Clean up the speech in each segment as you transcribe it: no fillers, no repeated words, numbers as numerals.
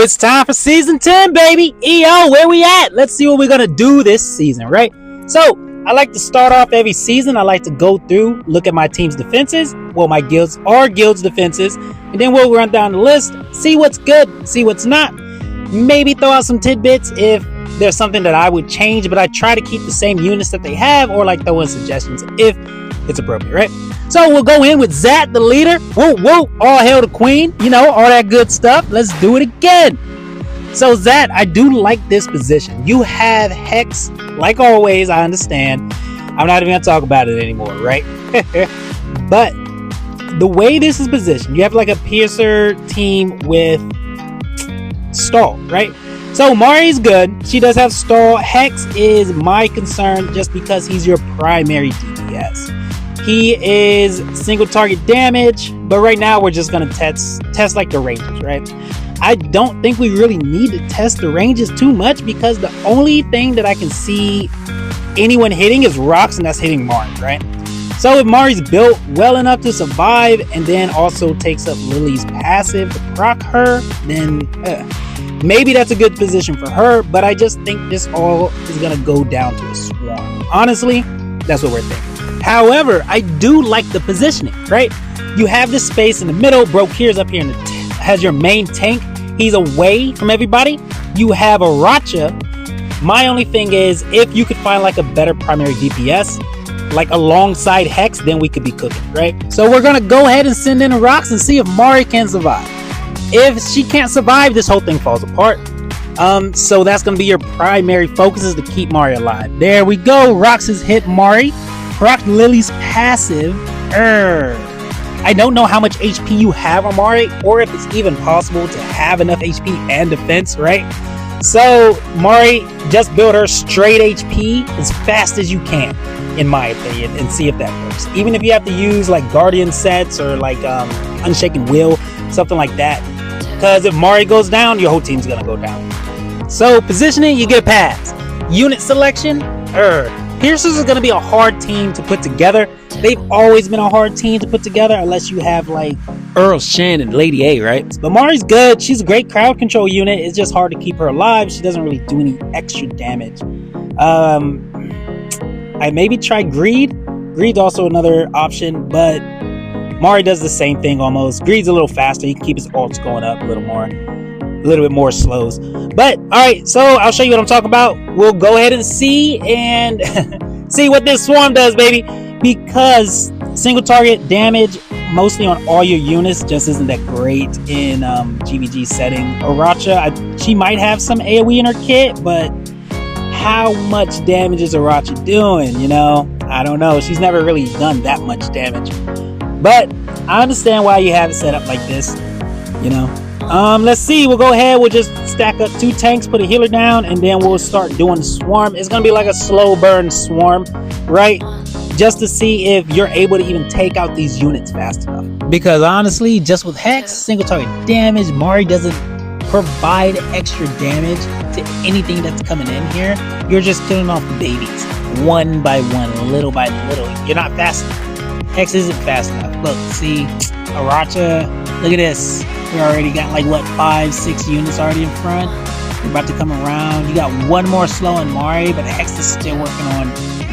It's time for season 10, baby. EO, where we at? Let's see what we're gonna do this season, right? So I like to start off every season. I like to go through, look at my team's defenses, well, my guild's defenses, and then we'll run down the list, see what's good, see what's not. Maybe throw out some tidbits if there's something that I would change, but I try to keep the same units that they have, or like throw in suggestions if it's appropriate, right? So we'll go in with Zat, the leader. Whoa, whoa, all hail the queen. You know, all that good stuff. Let's do it again. So Zat, I do like this position. You have Hex, like always, I understand. I'm not even gonna talk about it anymore, right? But the way this is positioned, you have like a piercer team with stall, right? So Mari's good. She does have stall. Hex is my concern just because he's your primary DPS. He is single target damage, but right now we're just gonna test like the ranges, right? I don't think we really need to test the ranges too much because the only thing that I can see anyone hitting is rocks, and that's hitting Mari, right? So if Mari's built well enough to survive and then also takes up Lily's passive to proc her, then maybe that's a good position for her, but I just think this all is gonna go down to a swarm. Honestly, that's what we're thinking. However, I do like the positioning, right? You have this space in the middle. Brokir's up here and has your main tank. He's away from everybody. You have Aracha. My only thing is, if you could find like a better primary DPS, like alongside Hex, then we could be cooking, right? So we're gonna go ahead and send in the rocks and see if Mari can survive. If she can't survive, this whole thing falls apart. So that's gonna be your primary focus, is to keep Mari alive. There we go. Rocks has hit Mari. Proc Lily's passive. I don't know how much HP you have on Mari, or if it's even possible to have enough HP and defense, right? So Mari, just build her straight HP as fast as you can, in my opinion, and see if that works. Even if you have to use like Guardian sets or like Unshaken Will, something like that. Because if Mari goes down, your whole team's gonna go down. So positioning, you get a pass. Unit selection, Piercers is going to be a hard team to put together. They've always been a hard team to put together unless you have like Earl, Shen, and Lady A, right? But Mari's good. She's a great crowd control unit. It's just hard to keep her alive. She doesn't really do any extra damage. I maybe try Greed. Greed's also another option, but Mari does the same thing almost. Greed's a little faster. He can keep his ults going up a little bit more slows. But all right, so I'll show you what I'm talking about. We'll go ahead and see see what this swarm does, baby, because single target damage mostly on all your units just isn't that great in GvG setting. Aracha, she might have some AoE in her kit, but how much damage is Aracha doing? You know, I don't know. She's never really done that much damage, but I understand why you have it set up like this, you know. Let's see. We'll go ahead. We'll just stack up 2 tanks, put a healer down, and then we'll start doing the swarm. It's gonna be like a slow burn swarm, right? Just to see if you're able to even take out these units fast enough. Because honestly, just with Hex, single target damage, Mari doesn't provide extra damage to anything that's coming in here. You're just killing off the babies one by one, little by little. You're not fast enough. Hex isn't fast enough. Look, see, Aracha, look at this. We already got like what, 5-6 units already in front. We're about to come around. You got one more slow in Mari, but Hex is still working on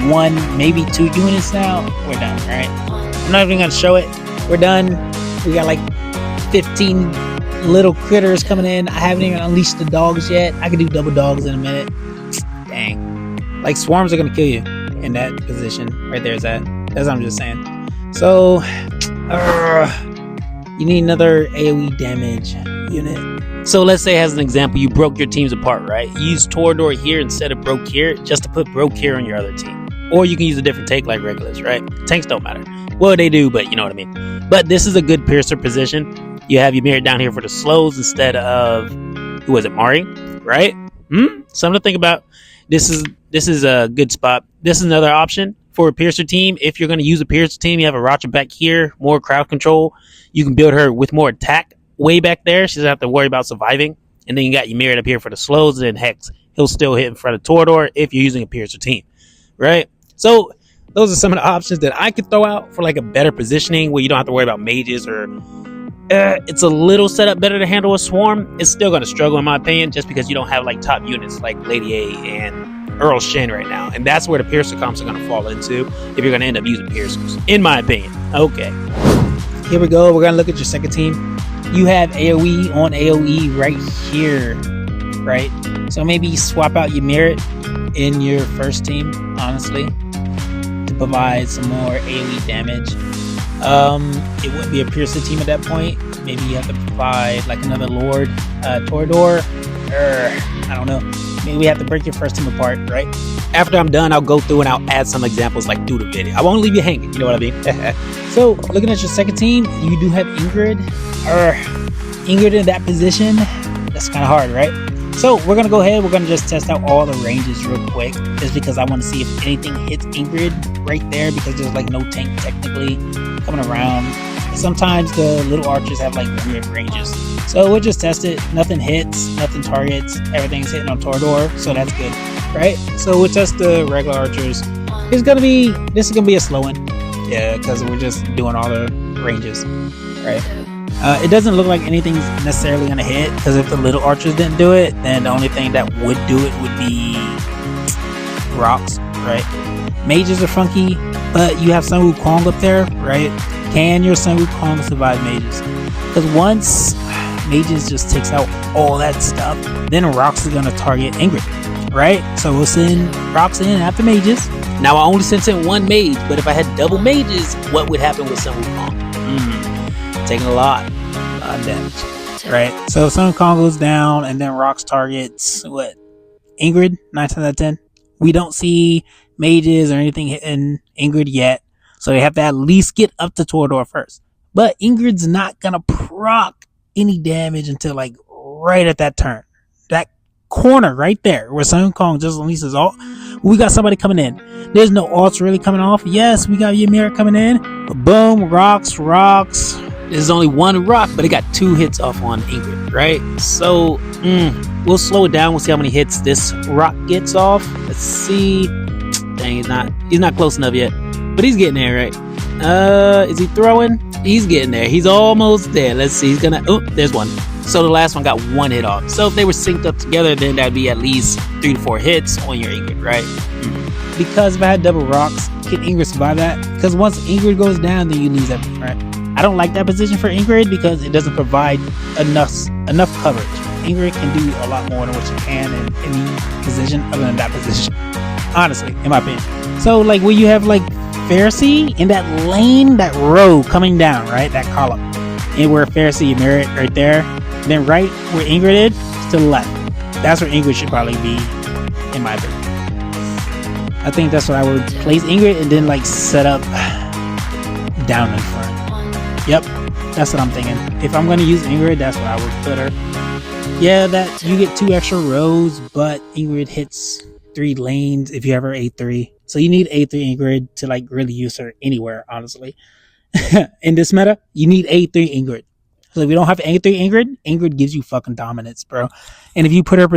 1, maybe 2 units now. We're done, right? I'm not even gonna show it. We're done. We got like 15 little critters coming in. I haven't even unleashed the dogs yet. I could do double dogs in a minute. Dang. Like swarms are gonna kill you in that position. Right there is that. That's what I'm just saying. So you need another AoE damage unit. So let's say, as an example, you broke your teams apart, right? You use Torador here instead of Brokir just to put Brokir on your other team. Or you can use a different tank like Regulus, right? Tanks don't matter. Well, they do, but you know what I mean. But this is a good piercer position. You have your mirror down here for the slows instead of, who was it, Mari, right? Something to think about. This is a good spot. This is another option for a piercer team. If you're going to use a piercer team, you have a Racha back here, more crowd control. You can build her with more attack way back there. She doesn't have to worry about surviving. And then you got your mirrored up here for the slows, and Hex, he'll still hit in front of Torador if you're using a piercer team, right? So those are some of the options that I could throw out for like a better positioning where you don't have to worry about mages or it's a little set up better to handle a swarm. It's still going to struggle in my opinion, just because you don't have like top units like Lady A and Earl Shin right now, and that's where the Piercer comps are going to fall into if you're going to end up using Piercers, in my opinion. Okay, here we go. We're going to look at your second team. You have AoE on AoE right here, right? So maybe swap out your Merit in your first team, honestly, to provide some more AoE damage. It wouldn't be a Piercer team at that point. Maybe you have to provide like another Lord, Torador. I don't know. Maybe we have to break your first team apart, right? After I'm done, I'll go through and I'll add some examples like through the video. I won't leave you hanging, you know what I mean? So, looking at your second team, you do have Ingrid. Ingrid in that position, that's kind of hard, right? So, we're going to go ahead. We're going to just test out all the ranges real quick, just because I want to see if anything hits Ingrid right there, because there's like no tank technically coming around. Sometimes the little archers have like weird ranges. So we'll just test it. Nothing hits, nothing targets, everything's hitting on Torador, so that's good, right? So we'll test the regular archers. This is gonna be a slow one. Yeah, because we're just doing all the ranges, right? It doesn't look like anything's necessarily gonna hit, because if the little archers didn't do it, then the only thing that would do it would be rocks, right? Mages are funky, but you have Sun Wukong up there, right? Can your Sun Wukong survive mages? Because once mages just takes out all that stuff, then rocks is gonna target Ingrid, right? So we'll send rocks in after mages. Now I only sent in one mage, but if I had double mages, what would happen with Sun Wukong? Taking a lot of damage, right? So if Sun Wukong goes down and then rocks targets what? Ingrid, 9 times out of 10. We don't see mages or anything hitting Ingrid yet, so they have to at least get up to Torador first. But Ingrid's not gonna proc any damage until like right at that turn, that corner right there where Sun Wukong just releases ult. We got somebody coming in. There's no ults really coming off. Yes, we got Ymir coming in. But boom, rocks. There's only one rock, but it got 2 hits off on Ingrid, right? So we'll slow it down. We'll see how many hits this rock gets off. Let's see. Dang, he's not close enough yet, but he's getting there, right? Is he throwing? He's getting there. He's almost there. Let's see. He's gonna. Oh, there's one. So the last one got 1 hit off. So if they were synced up together, then that'd be at least 3 to 4 hits on your Ingrid, right? Because if I had double rocks, can Ingrid survive that? Because once Ingrid goes down, then you lose everything, right? I don't like that position for Ingrid because it doesn't provide enough coverage. Ingrid can do a lot more than what you can in any position other than that position. Honestly, in my opinion. So like when you have like Pharisee in that lane, that row coming down, right? That column. And where Pharisee Merit right there. Then right where Ingrid is to the left. That's where Ingrid should probably be, in my opinion. I think that's where I would place Ingrid and then like set up down in front. Yep, that's what I'm thinking. If I'm going to use Ingrid, that's where I would put her. Yeah, that you get 2 extra rows, but Ingrid hits 3 lanes if you have her A3. So you need A3 Ingrid to like really use her anywhere, honestly. In this meta, you need A3 Ingrid. So if you don't have A3 Ingrid, Ingrid gives you fucking dominance, bro. And if you put her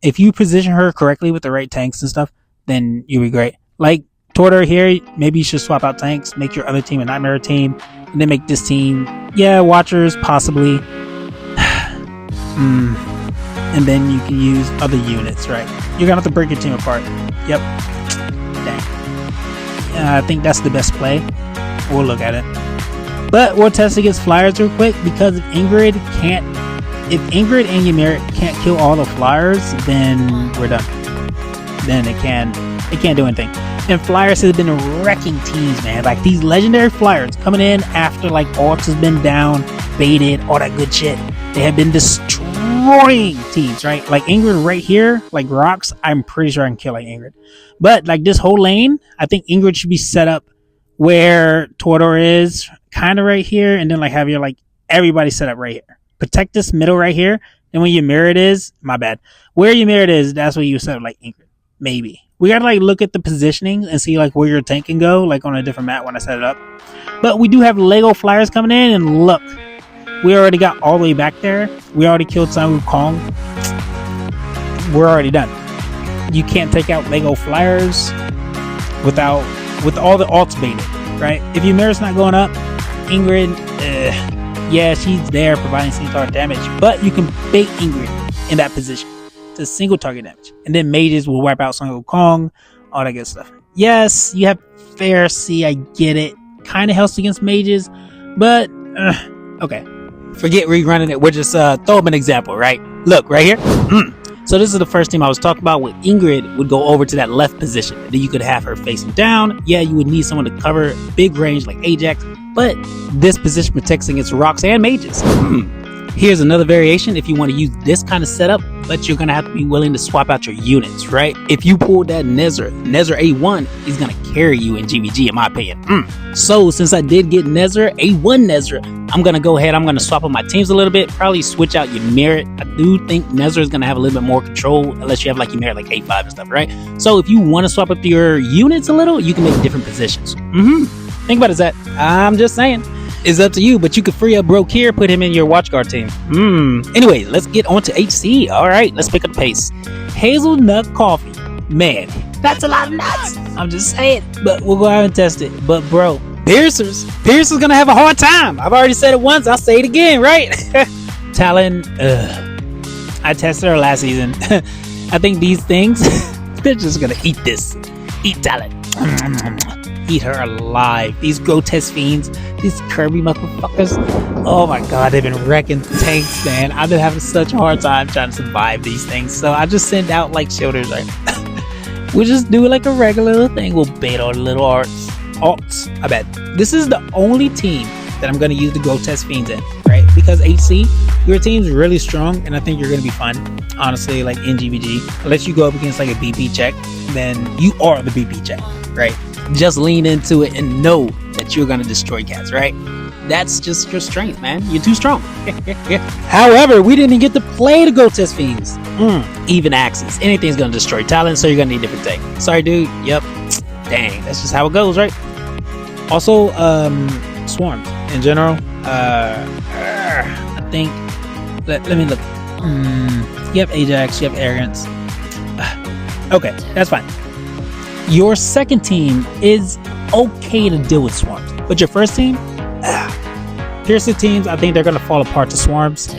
if you position her correctly with the right tanks and stuff, then you'll be great. Like Torador here, maybe you should swap out tanks, make your other team a Nightmare team, and then make this team, yeah, Watchers, possibly. And then you can use other units, right? You're gonna have to break your team apart. Yep. Dang. I think that's the best play. We'll look at it. But we'll test against Flyers real quick, because if Ingrid and Ymir can't kill all the Flyers, then we're done. Then it can't do anything. And Flyers has been wrecking teams, man. Like these legendary Flyers coming in after like ults has been down, baited, all that good shit. They have been destroying teams, right? Like Ingrid right here, like rocks, I'm pretty sure I can kill like Ingrid. But like this whole lane, I think Ingrid should be set up where Torador is, kind of right here, and then like have your like everybody set up right here. Protect this middle right here, and when your Merit is, my bad. Where your Merit is, that's where you set up like Ingrid. Maybe. We gotta like look at the positioning and see like where your tank can go, like on a different map when I set it up. But we do have Lego Flyers coming in, and look, we already got all the way back there. We already killed Sun Wukong. We're already done. You can't take out Lego Flyers with all the ults baited, right? If your Merit's not going up, Ingrid, Yeah, she's there providing single target damage, but you can bait Ingrid in that position to single target damage. And then mages will wipe out Sun Wukong, all that good stuff. Yes, you have Fair C, I get it. Kind of helps against mages, but okay. Forget rerunning it. We're just throw up an example, right? Look, right here. So this is the first team I was talking about, where Ingrid would go over to that left position. Then you could have her facing down. Yeah, you would need someone to cover big range like Ajax, but this position protects against rocks and mages. Here's another variation if you want to use this kind of setup, but you're going to have to be willing to swap out your units, right? If you pull that Nezra A1 is going to carry you in GvG, in my opinion. So since I did get A1 Nezra, I'm going to go ahead, I'm going to swap up my teams a little bit, probably switch out your Merit. I do think Nezra is going to have a little bit more control, unless you have like your Merit like A5 and stuff, right? So if you want to swap up your units a little, you can make different positions. Think about it, Zach. I'm just saying. It's up to you, but you could free up Broke here, put him in your watchguard team. Anyway, let's get on to HC. All right, let's pick up the pace. Hazelnut coffee. Man, that's a lot of nuts. I'm just saying, but we'll go out and test it. But bro, Piercer's gonna have a hard time. I've already said it once, I'll say it again, right? Talon, I tested her last season. I think these things, they're just gonna eat this. Eat Talon. Eat her alive. These grotesque fiends, these Kirby motherfuckers. Oh my god, they've been wrecking tanks, man. I've been having such a hard time trying to survive these things. So I just send out like shielders, right? We'll just do it like a regular little thing. We'll bait all the little alts. I bet. This is the only team that I'm going to use the grotesque fiends in, right? Because HC, your team's really strong, and I think you're going to be fun, honestly, like in GvG. Unless you go up against like a BP check, then you are the BP check, right? Just lean into it and know that you're going to destroy cats, right? That's just your strength, man. You're too strong. However, we didn't get to play the grotesque fiends. Even axes. Anything's going to destroy Talon, so you're going to need a different tank. Sorry, dude. Yep. Dang, that's just how it goes, right? Also, swarms in general. I think. Let me look. You have Ajax. You have Arrogance. Okay, that's fine. Your second team is okay to deal with swarms, but your first team, Piercer teams, I think they're gonna fall apart to swarms.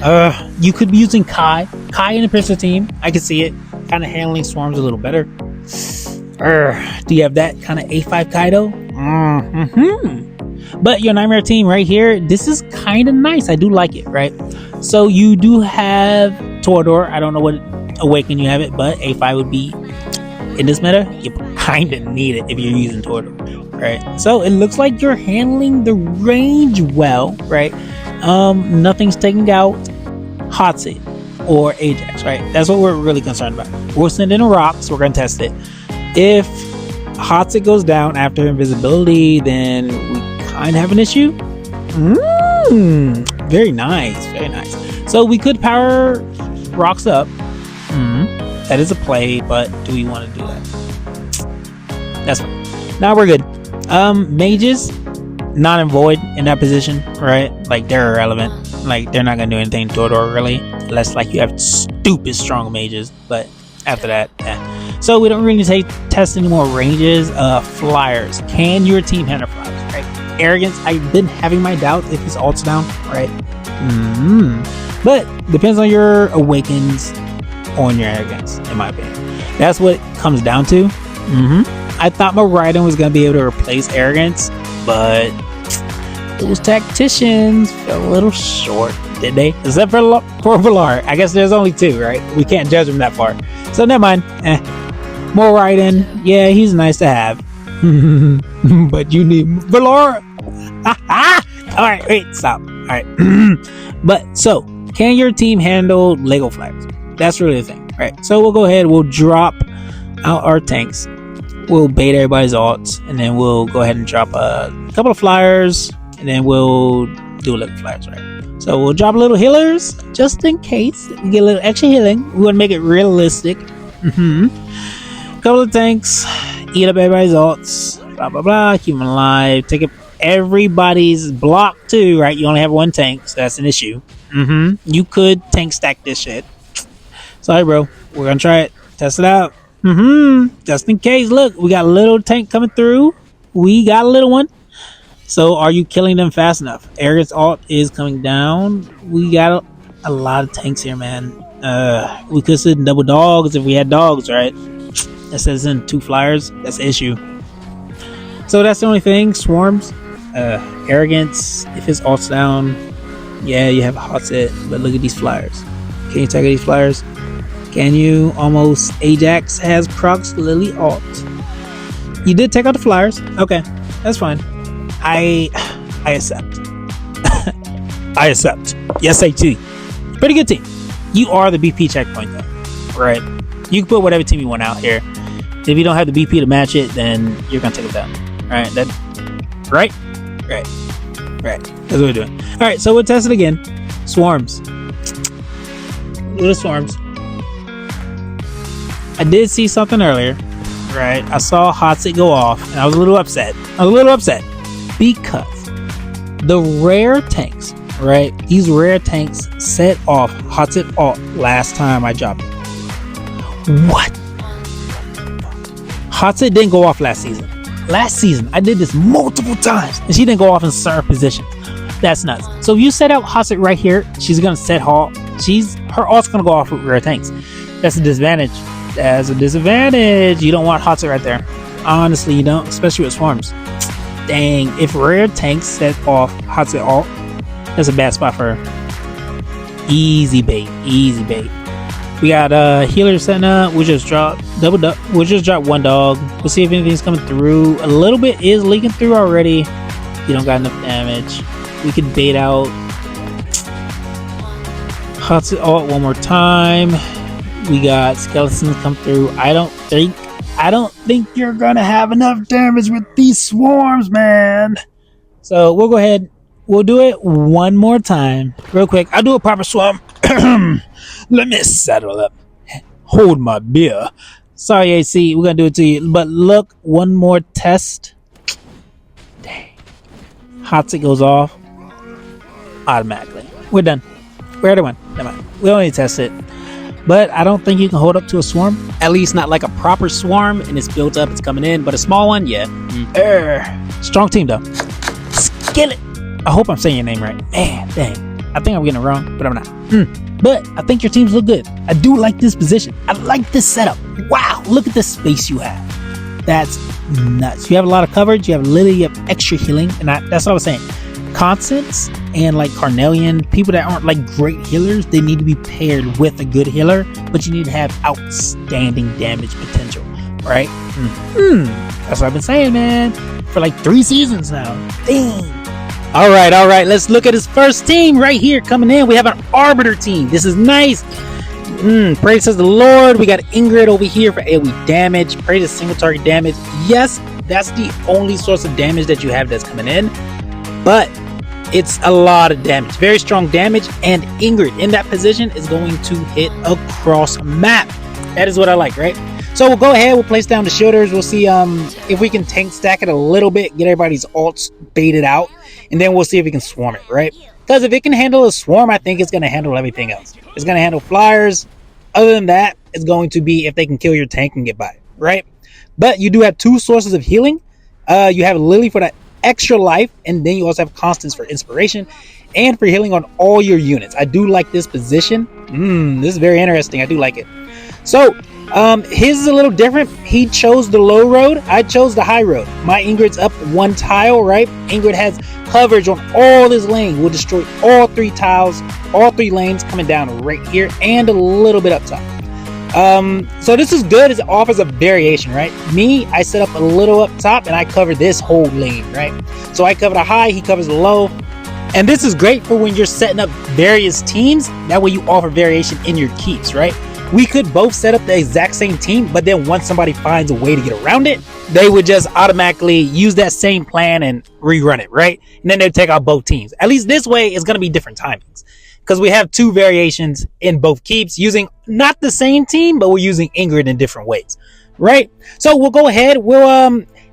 You could be using Kai in the Piercer team. I can see it, kind of handling swarms a little better. Do you have that kind of A5 Kaido? But your Nightmare team right here, this is kind of nice. I do like it, right? So you do have Torador. I don't know what Awaken you have it, but A5 would be in this meta. You kind of need it if you're using Torador, right? So it looks like you're handling the range well, right? Nothing's taking out Hotseat or Ajax, right? That's what we're really concerned about. We'll send in a rocks. We're gonna test it. If Hotseat goes down after invisibility, then we kind of have an issue. Very nice, very nice. So we could power rocks up. That is a play, but do we want to do that? That's fine. Now we're good. Mages, not and void in that position, right? Like they're irrelevant. Like they're not gonna do anything to Torador really, unless like you have stupid strong mages. But after that, so we don't really test any more ranges. Flyers. Can your team handle flyers? Right. Arrogance. I've been having my doubts if his ult's down, right? But depends on your awakens on your arrogance, in my opinion. That's what it comes down to. I thought my Raiden was gonna be able to replace arrogance, but those tacticians fell a little short, did they? Except for Valar. I guess there's only two, right? We can't judge him that far. So never mind. More Raiden. Yeah, he's nice to have. But you need Valar. Alright, wait, stop. Alright. But so, can your team handle Lego flyers? That's really the thing, right? So we'll go ahead, we'll drop out our tanks. We'll bait everybody's alts, and then we'll go ahead and drop a couple of flyers, and then we'll do little flyers, right? So we'll drop little healers, just in case we get a little extra healing. We want to make it realistic. Couple of tanks, eat up everybody's alts, blah blah blah, keep them alive, take up everybody's block too, right? You only have one tank, so that's an issue. You could tank stack this shit. Sorry, bro. We're gonna try it. Test it out. Just in case. Look, we got a little tank coming through. We got a little one. So are you killing them fast enough? Arrogance alt is coming down. We got a lot of tanks here, man. We could sit in double dogs if we had dogs, right? It says in 2 flyers. That's the issue. So that's the only thing. Swarms. Arrogance. If his alt's down, yeah, you have a hot set. But look at these flyers. Can you tag these flyers? Can you? Almost. Ajax has procs Lily alt. You did take out the flyers. Okay, that's fine. I accept. I accept. Yes, I do. Pretty good team. You are the BP checkpoint though, right? You can put whatever team you want out here. If you don't have the BP to match it, then you're gonna take it down. All right, right. That's what we're doing. All right, so we'll test it again. Swarms. Little swarms. I did see something earlier, right? I saw Hotset go off, and I was a little upset. Because the rare tanks, right? These rare tanks set off Hotset alt last time I dropped it. What? Hotset didn't go off last season. Last season, I did this multiple times, and she didn't go off in certain positions. That's nuts. So if you set out Hotset right here, she's gonna set halt. Her alt's gonna go off with rare tanks. That's a disadvantage. You don't want Hotset right there. Honestly, you don't, especially with swarms. Dang, if rare tanks set off Hotset alt, that's a bad spot for her. Easy bait. We got healer setting up. We'll just drop double duck. We'll just drop 1 dog. We'll see if anything's coming through. A little bit is leaking through already. You don't got enough damage. We could bait out Hotset alt one more time. We got skeletons come through. I don't think you're gonna have enough damage with these swarms, man. So we'll go ahead. We'll do it one more time, real quick. I'll do a proper swarm. Let me settle up. Hold my beer. Sorry, AC. We're gonna do it to you. But look, one more test. Dang. Hotset goes off automatically. We're done. We're at one. Never mind. We only test it. But I don't think you can hold up to a swarm. At least not like a proper swarm, and it's built up, it's coming in. But a small one, yeah. Strong team though. Skillet. I hope I'm saying your name right. Man, dang. I think I'm getting it wrong, but I'm not. But I think your teams look good. I do like this position. I like this setup. Wow, look at the space you have. That's nuts. You have a lot of coverage. You have Lily, you have extra healing. And that's what I was saying. Constants and like Carnelian, people that aren't like great healers, they need to be paired with a good healer, but you need to have outstanding damage potential, right? That's what I've been saying, man, for like 3 seasons now. Dang. All right. Let's look at his first team right here coming in. We have an Arbiter team. This is nice. Praise says the Lord. We got Ingrid over here for AoE damage. Praise is single target damage. Yes, that's the only source of damage that you have that's coming in, but it's a lot of damage, very strong damage, and Ingrid in that position is going to hit across map. That is what I like, right? So we'll go ahead, we'll place down the shielders, we'll see if we can tank stack it a little bit, get everybody's alts baited out, and then we'll see if we can swarm it, right? Because if it can handle a swarm, I think it's going to handle everything else. It's going to handle flyers. Other than that, it's going to be if they can kill your tank and get by, right? But you do have 2 sources of healing. You have Lily for that extra life, and then you also have constants for inspiration and for healing on all your units. I do like this position. This is very interesting. I do like it. So his is a little different. He chose the low road. I chose the high road. My Ingrid's up 1 tile, right? Ingrid has coverage on all this lane. We'll destroy all 3 tiles, all 3 lanes coming down right here, and a little bit up top. So this is good. It offers a variation, right? Me, I set up a little up top and I cover this whole lane, right? So I cover the high, he covers the low. And this is great for when you're setting up various teams. That way you offer variation in your keeps, right? We could both set up the exact same team, but then once somebody finds a way to get around it, they would just automatically use that same plan and rerun it, right? And then they'd take out both teams. At least this way, it's going to be different timings, because we have 2 variations in both keeps using not the same team, but we're using Ingrid in different ways, right? So we'll go ahead.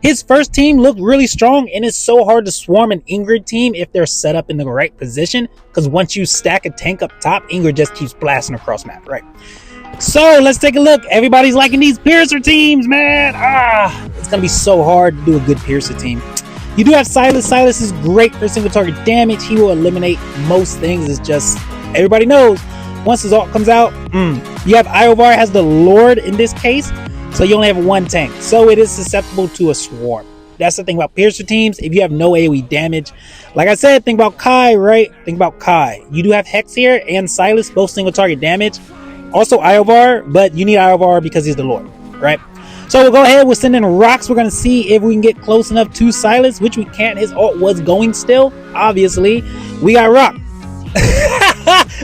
His first team looked really strong, and it's so hard to swarm an Ingrid team if they're set up in the right position, because once you stack a tank up top, Ingrid just keeps blasting across map, right? So let's take a look. Everybody's liking these Piercer teams, man. It's gonna be so hard to do a good Piercer team. You do have Silas. Silas is great for single target damage. He will eliminate most things. It's just, everybody knows, once his ult comes out, you have Iovar has the Lord in this case, so you only have one tank. So it is susceptible to a swarm. That's the thing about Piercer teams. If you have no AoE damage, like I said, think about Kai, right? Think about Kai. You do have Hex here and Silas, both single target damage. Also Iovar, but you need Iovar because he's the Lord, right? So we'll go ahead, we'll send in rocks. We're going to see if we can get close enough to Silas, which we can't. His ult was going still, obviously. We got rock.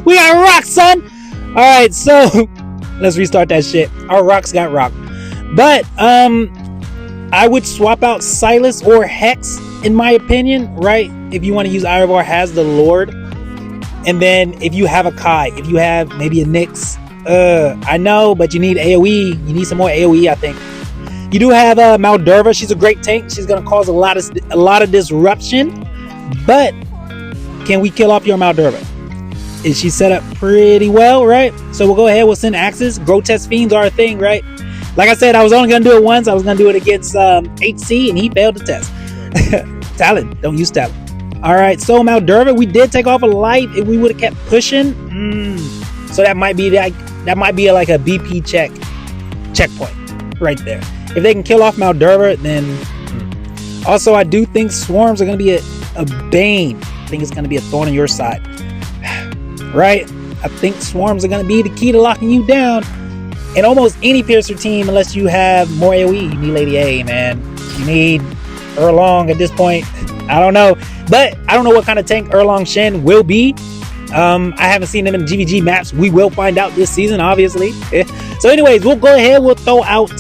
We got rock, son. All right, so let's restart that shit. Our rocks got rock. But, I would swap out Silas or Hex, in my opinion, right? If you want to use Iovar has the Lord. And then if you have a Kai, if you have maybe a Nyx, I know, but you need AoE. You need some more AoE, I think. You do have Moldurva. She's a great tank. She's going to cause a lot of disruption. But can we kill off your Moldurva? Is she set up pretty well, right? So we'll go ahead. We'll send axes. Grotesque Fiends are a thing, right? Like I said, I was only going to do it once. I was going to do it against HC, and he failed the test. Talon. Don't use Talon. All right, so Moldurva, we did take off a life. If we would have kept pushing, so that might be like a BP checkpoint right there. If they can kill off Moldurva, then also I do think swarms are going to be a bane. I think it's going to be a thorn in your side, right? I think swarms are going to be the key to locking you down. In almost any Piercer team, unless you have more AoE, you need Lady A, man. You need Erlong at this point. I don't know. But I don't know what kind of tank Erlong Shen will be. I haven't seen him in GvG maps. We will find out this season, obviously. So anyways, we'll go ahead. We'll throw out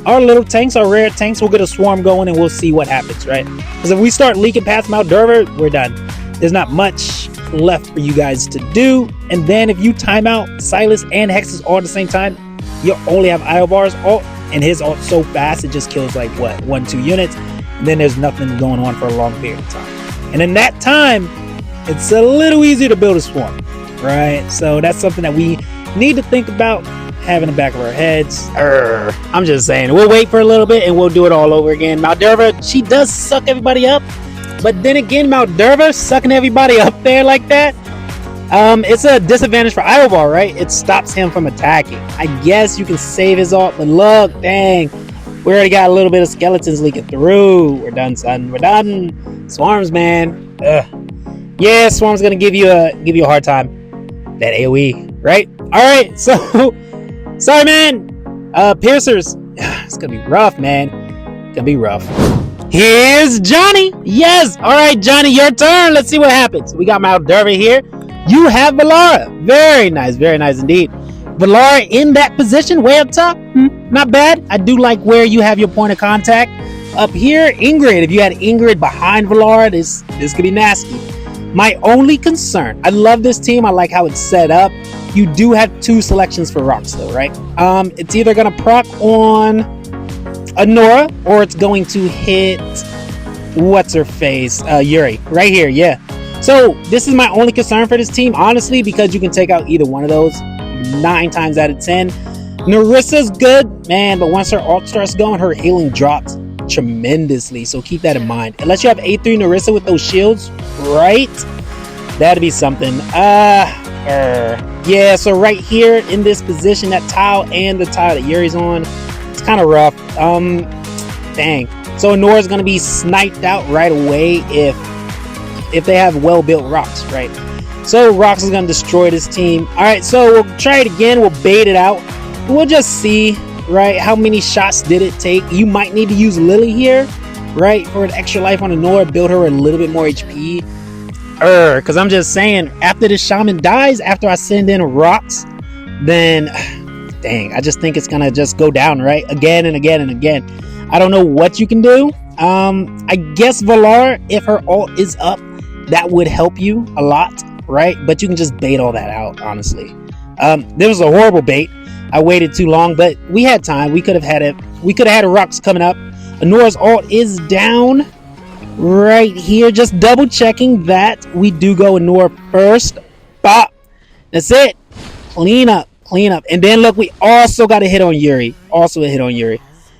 our little tanks, our rare tanks. We'll get a swarm going and we'll see what happens, right? Because if we start leaking past Moldurva, we're done. There's not much left for you guys to do. And then if you time out Silas and Hex's all at the same time, you only have Iovar's ult, and his ult so fast it just kills like what, 1-2 units, and then there's nothing going on for a long period of time. And in that time, it's a little easier to build a swarm, right? So that's something that we need to think about having in the back of our heads. I'm just saying, we'll wait for a little bit and we'll do it all over again. Moldurva, she does suck everybody up, but then again, Moldurva sucking everybody up there like that, it's a disadvantage for Iovar, right? It stops him from attacking. I guess you can save his ult, but look, dang, we already got a little bit of skeletons leaking through. We're done, son. We're done. Swarms, man. Yeah, Swarm's gonna give you a hard time. That AoE, right? All right, so sorry, man. Piercers, it's gonna be rough, man. It's gonna be rough. Here's Johnny. Yes. All right, Johnny, your turn. Let's see what happens. We got Moldurva here. You have Valara. Very nice indeed. Valara in that position, way up top. Not bad. I do like where you have your point of contact. Up here, Ingrid. If you had Ingrid behind Valara, this could be nasty. My only concern, I love this team. I like how it's set up. You do have two selections for rocks though, right? It's either gonna proc on Anora or it's going to hit what's her face, Yuri, right here. Yeah. So this is my only concern for this team, honestly, because you can take out either one of those 9 times out of 10. Narissa's good, man, but once her ult starts going, her healing drops tremendously. So keep that in mind. Unless you have A3 Narissa with those shields, right? That'd be something. Yeah, so right here in this position, that tile and the tile that Yuri's on, it's kind of rough. Dang. So Nora's gonna be sniped out right away if they have well-built rocks, right? So rocks is gonna destroy this team. All right, so we'll try it again. We'll bait it out. We'll just see, right? How many shots did it take? You might need to use Lily here, right? For an extra life on a Nora, build her a little bit more HP. Because I'm just saying, after the shaman dies, after I send in rocks, then dang, I just think it's gonna just go down, right? Again and again and again. I don't know what you can do. I guess Valar, if her ult is up, that would help you a lot, right? But you can just bait all that out, honestly. This was a horrible bait. I waited too long, but we had time. We could have had it. We could have had rocks coming up. Anora's ult is down right here. Just double checking that we do go Anora first. Bop. That's it. Clean up. And then look, we also got a hit on Yuri.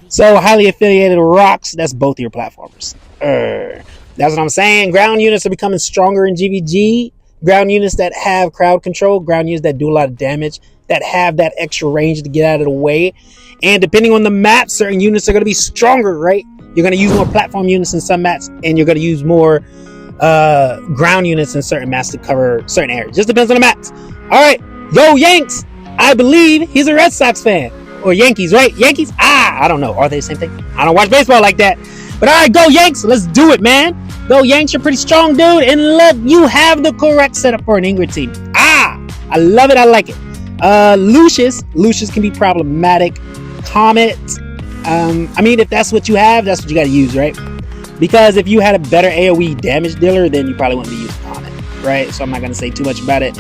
So highly affiliated rocks. That's both your platformers. That's what I'm saying. Ground units are becoming stronger in GvG. Ground units that have crowd control, ground units that do a lot of damage, that have that extra range to get out of the way. And depending on the map, certain units are going to be stronger, right? You're going to use more platform units in some maps, and you're going to use more ground units in certain maps to cover certain areas. Just depends on the maps. All right, go Yanks. I believe he's a Red Sox fan. Or Yankees, right? Yankees? I don't know. Are they the same thing? I don't watch baseball like that. But all right, go Yanks. Let's do it, man. Go Yanks. You're pretty strong, dude. And look, you have the correct setup for an Ingrid team. I love it. I like it. Lucius can be problematic. Comet. I mean, if that's what you have, that's what you got to use, right? Because if you had a better AoE damage dealer, then you probably wouldn't be using Comet, right? So I'm not going to say too much about it.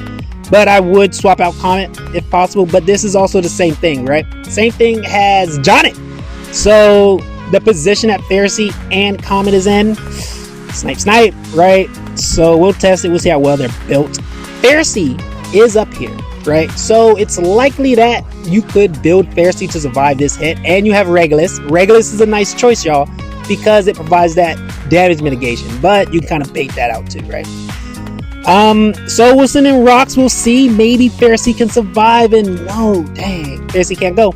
But I would swap out Comet if possible. But this is also the same thing, right? Same thing has Johnnet. So the position that Pharisee and Comet is in, snipe, right? So we'll test it. We'll see how well they're built. Pharisee is up here, right? So it's likely that you could build Pharisee to survive this hit. And you have Regulus. Regulus is a nice choice, y'all, because it provides that damage mitigation. But you can kind of bait that out too, right? So we'll send in rocks. We'll see. Maybe Pharisee can survive. And no, dang, Pharisee can't go.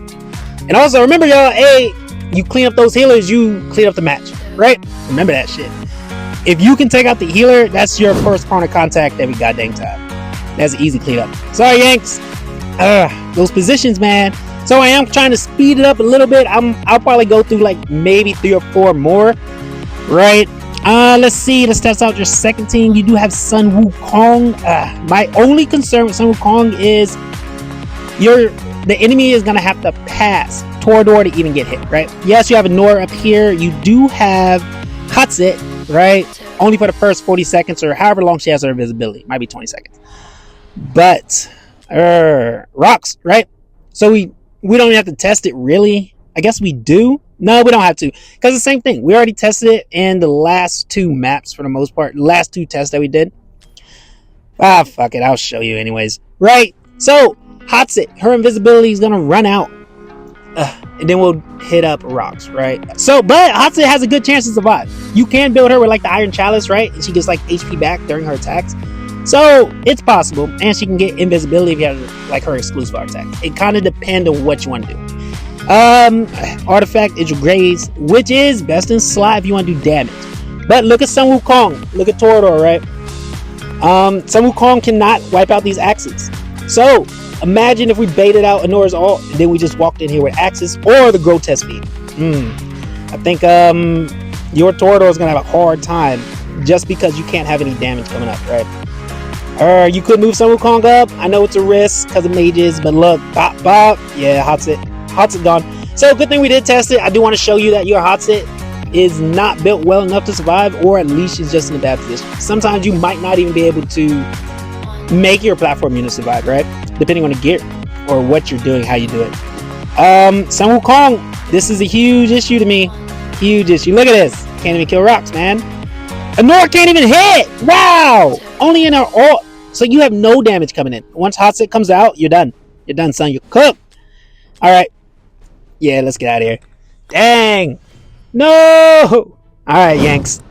And also remember, y'all, hey, you clean up those healers, you clean up the match, right? Remember that shit. If you can take out the healer, that's your first point of contact every goddamn time. That's an easy cleanup. Sorry, Yanks. Those positions, man. So I am trying to speed it up a little bit. I'll probably go through like maybe 3 or 4 more, right? Let's see. Let's test out your second team. You do have Sun Wukong. My only concern with Sun Wukong is the enemy is gonna have to pass Torador to even get hit, right? Yes, you have a Nora up here. You do have Hatsit, right? Only for the first 40 seconds or however long she has her invisibility. Might be 20 seconds. But rocks, right? So we don't even have to test it really. I guess we do. No, we don't have to. Because the same thing. We already tested it in the last 2 maps for the most part. The last 2 tests that we did. Fuck it. I'll show you anyways. Right. So, Hatsit. Her invisibility is going to run out. And then we'll hit up rocks, right? So, but Hatsit has a good chance to survive. You can build her with like the Iron Chalice, right? And she gets like HP back during her attacks. So, it's possible. And she can get invisibility if you have like her exclusive attacks. It kind of depends on what you want to do. Artifact is your Graze, which is best in slot if you want to do damage. But look at Sun Wukong. Look at Torador, right? Sun Wukong cannot wipe out these axes. So imagine if we baited out Anora's ult and then we just walked in here with axes or the grotesque feed. I think your Torador is gonna have a hard time just because you can't have any damage coming up, right? You could move Sun Wukong up. I know it's a risk because of mages, but look, bop, yeah, Hatsit gone. So good thing we did test it. I do want to show you that your Hatsit is not built well enough to survive, or at least she's just in a bad position. Sometimes you might not even be able to make your platform unit survive, right? Depending on the gear or what you're doing, how you do it. Sun Wukong, this is a huge issue to me. Huge issue. Look at this. Can't even kill rocks, man. Anora can't even hit. Wow. Only in her ult. So you have no damage coming in. Once Hatsit comes out, you're done. You're done, son. You're cooked. All right. Yeah, let's get out of here. Dang. No. All right, Yanks.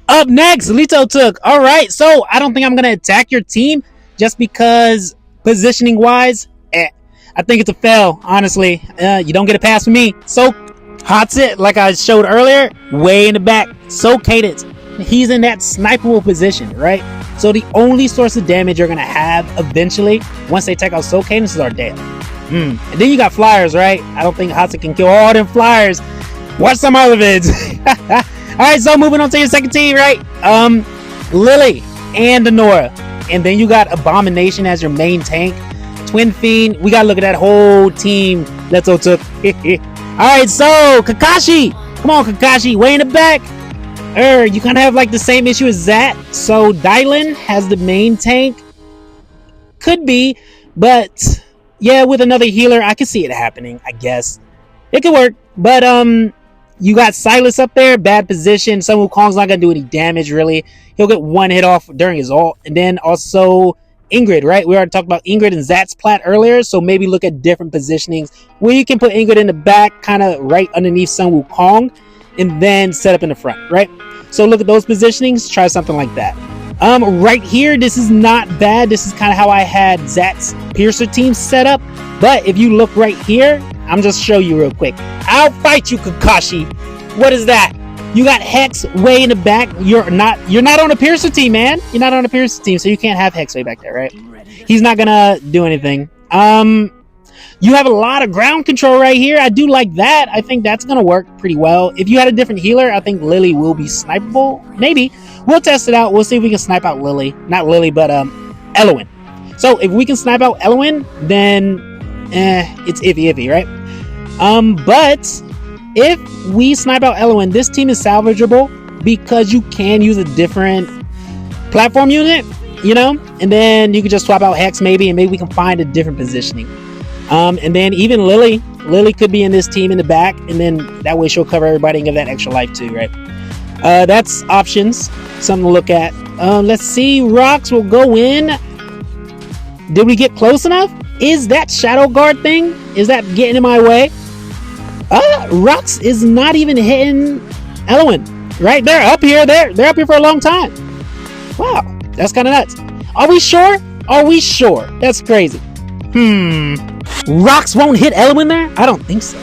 Up next, Lito took. All right. So I don't think I'm going to attack your team just because positioning wise, I think it's a fail, honestly. You don't get a pass from me. So Hatsit, like I showed earlier, way in the back. So Cadence. He's in that sniperable position, right? So the only source of damage you're going to have eventually, once they take out Soul Cadence, is Ardea. And then you got flyers, right? I don't think Hatsit can kill all them flyers. Watch some other vids. Alright, so moving on to your second team, right? Lily and Anora. And then you got Abomination as your main tank. Twin Fiend. We gotta look at that whole team. Let's go took. Alright, so Kakashi. Come on, Kakashi. Way in the back. You kind of have like the same issue as that. So Dylan has the main tank. Could be, but yeah, with another healer, I can see it happening, I guess. It could work. But you got Silas up there, bad position. Sun Wukong's not gonna do any damage really. He'll get one hit off during his ult. And then also Ingrid, right? We already talked about Ingrid and Zat's plat earlier, so maybe look at different positionings where you can put Ingrid in the back, kind of right underneath Sun Wukong, and then set up in the front, right? So look at those positionings, try something like that. Right here, this is not bad. This is kind of how I had Zach's Piercer team set up. But if you look right here, I'm just show you real quick. I'll fight you, Kakashi. What is that? You got Hex way in the back. You're not on a Piercer team, man. You're not on a Piercer team, so you can't have Hex way back there, right? He's not gonna do anything. You have a lot of ground control right here. I do like that. I think that's gonna work pretty well. If you had a different healer, I think Lily will be snipeable. Maybe. We'll test it out. We'll see if we can snipe out Lily. Not Lily, but Elwin. So if we can snipe out Elwin, then it's iffy, right? But if we snipe out Elwin, this team is salvageable because you can use a different platform unit, you know, and then you can just swap out Hex maybe, and maybe we can find a different positioning. And then even Lily could be in this team in the back, and then that way she'll cover everybody and give that extra life too, right? That's options, something to look at. Let's see, Rocks will go in. Did we get close enough? Is that Shadow Guard thing? Is that getting in my way? Rocks is not even hitting Elwin. Right? They're up here. They're up here for a long time. Wow. That's kind of nuts. Are we sure? Are we sure? That's crazy. Rocks won't hit Elwin there? I don't think so.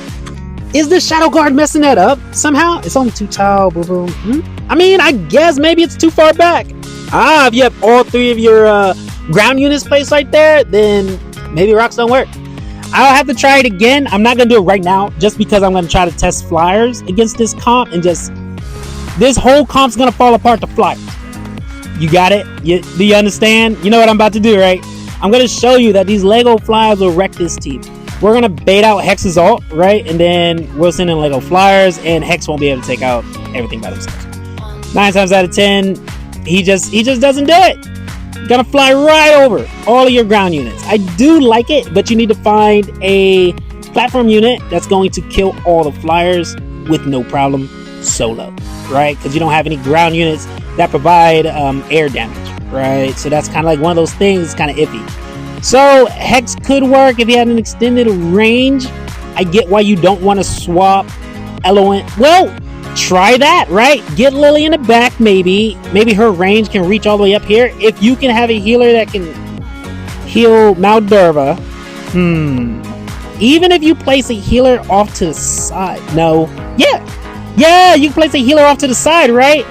Is the Shadow Guard messing that up somehow? It's only too tall. Boom, boom. I mean, I guess maybe it's too far back. If you have all three of your ground units placed right there, then maybe Rocks don't work. I'll have to try it again. I'm not going to do it right now just because I'm going to try to test flyers against this comp, and just this whole comp's going to fall apart to flyers. You got it? Do you understand? You know what I'm about to do, right? I'm going to show you that these Lego flyers will wreck this team. We're going to bait out Hex's ult, right? And then we'll send in Lego flyers, and Hex won't be able to take out everything by themselves. 9 times out of 10, he just doesn't do it. Gonna fly right over all of your ground units. I do like it, but you need to find a platform unit that's going to kill all the flyers with no problem solo, right? Because you don't have any ground units that provide air damage, right? So that's kind of like one of those things. It's kind of iffy. So Hex could work if he had an extended range. I get why you don't want to swap Element. Well, try that, right? Get Lily in the back, maybe her range can reach all the way up here. If you can have a healer that can heal Moldurva, even if you place a healer off to the side, you can place a healer off to the side, right?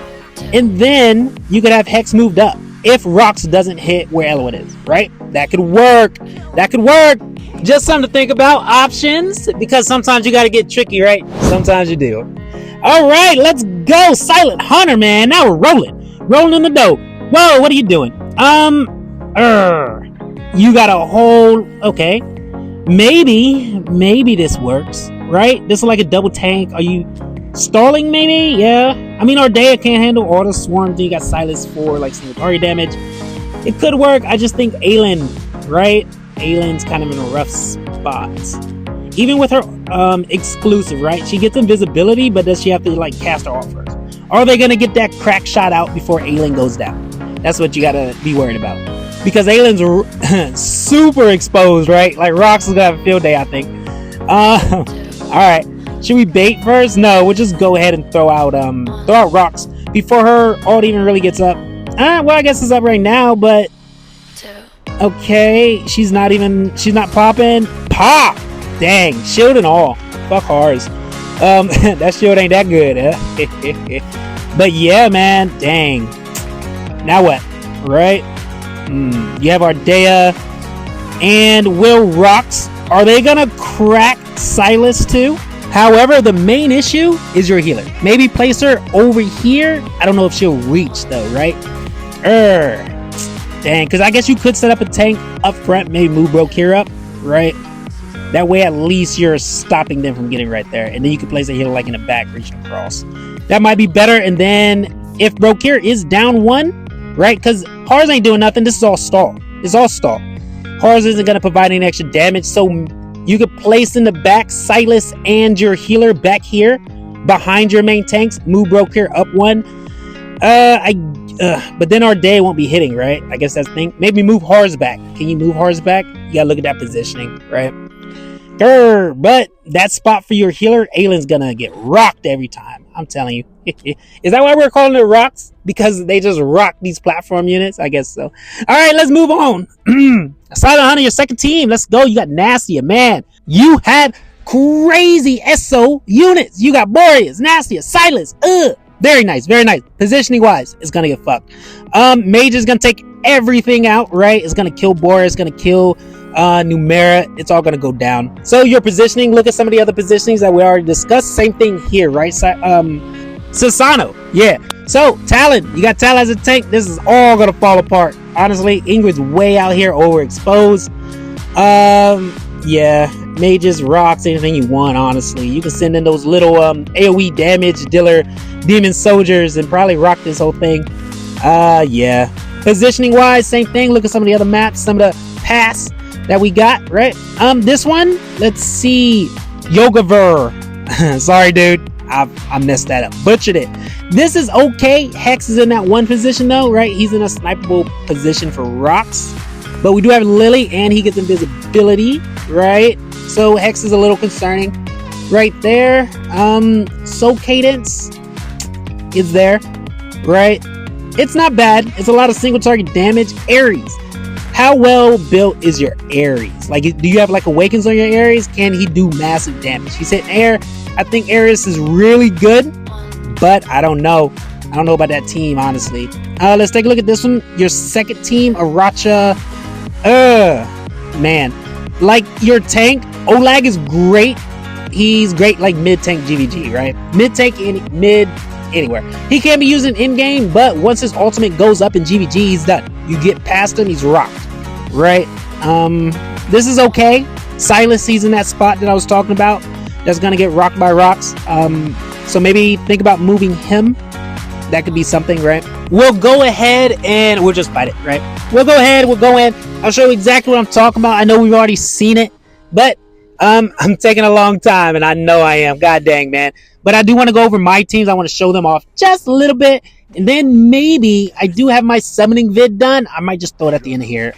And then you could have Hex moved up if Rocks doesn't hit where Eloin is, right? That could work. Just something to think about. Options, because sometimes you got to get tricky, right? Sometimes you do. All right, let's go. Silent Hunter, man. Now we're rolling in the dough. Whoa, what are you doing? You got a whole, okay. Maybe this works, right? This is like a double tank. Are you stalling maybe? Yeah. I mean, Ardea can't handle all the swarms. You got Silas for like single target damage. It could work. I just think Aelin, right? Aelin's kind of in a rough spot. Even with her exclusive, right? She gets invisibility, but does she have to like cast her off first? Are they gonna get that crack shot out before Aelin goes down? That's what you gotta be worried about. Because Aelin's super exposed, right? Like Rocks is gonna have a field day, I think. Alright. Should we bait first? No, we'll just go ahead and throw out Rocks before her ult even really gets up. Well, I guess it's up right now, but okay, she's not popping. Pop! Dang, shield and all. Fuck ours. That shield ain't that good, huh? But yeah, man, dang. Now what? Right? You have Ardea and Will Rocks. Are they gonna crack Silas too? However, the main issue is your healer. Maybe place her over here. I don't know if she'll reach though, right? Dang, because I guess you could set up a tank up front, maybe move Brokir up, right? That way at least you're stopping them from getting right there. And then you can place a healer like in the back, reaching across. That might be better. And then if Brokir is down 1, right? Because Hars ain't doing nothing. This is all stall. It's all stall. Hars isn't going to provide any extra damage. So you could place in the back Silas and your healer back here behind your main tanks. Move Brokir up 1. But then Ardea won't be hitting, right? I guess that's the thing. Maybe move Hars back. Can you move Hars back? You gotta look at that positioning, right? But that spot for your healer, Aelin's gonna get rocked every time. I'm telling you. Is that why we're calling it rocks? Because they just rock these platform units? I guess so. All right, let's move on. Silent Hunter, your second team. Let's go. You got Nastia, man. You have crazy SO units. You got Boreas, Nastia, Silas. Very nice, very nice. Positioning wise, it's gonna get fucked. Mage is gonna take everything out, right? It's gonna kill Boreas, it's gonna kill Numera. It's all gonna go down. So your positioning, look at some of the other positionings that we already discussed. Same thing here, right? Sasano, yeah. So Talon, you got Talon as a tank. This is all gonna fall apart. Honestly, Ingrid's way out here overexposed. Yeah, mages, rocks, anything you want. Honestly, you can send in those little AoE damage dealer demon soldiers and probably rock this whole thing. Yeah. Positioning wise, same thing. Look at some of the other maps, some of the pass that we got, right? This one, let's see. Yogaver. Sorry, dude. I messed that up. Butchered it. This is okay. Hex is in that one position though, right? He's in a sniperable position for rocks. But we do have Lily and he gets invisibility, right? So Hex is a little concerning right there. Soul Cadence is there, right? It's not bad. It's a lot of single target damage. Ares. How well built is your Ares? Like, do you have like awakens on your Ares? Can he do massive damage? He's hitting air. I think Ares is really good, but I don't know. I don't know about that team, honestly. Let's take a look at this one. Your second team, Aracha. Man, like your tank, Olag is great. He's great like mid-tank GvG, right? Mid-tank, mid anywhere. He can be used in game, but once his ultimate goes up in GvG, he's done. You get past him, he's rocked, right? This is okay. Silas, he's in that spot that I was talking about. That's gonna get rocked by rocks. So maybe think about moving him. That could be something, right? We'll go ahead and we'll just fight it, right? We'll go ahead, we'll go in. I'll show you exactly what I'm talking about. I know we've already seen it, but I'm taking a long time, and I know I am. God dang, man. But I do want to go over my teams. I want to show them off just a little bit, and then maybe I do have my summoning vid done. I might just throw it at the end of here.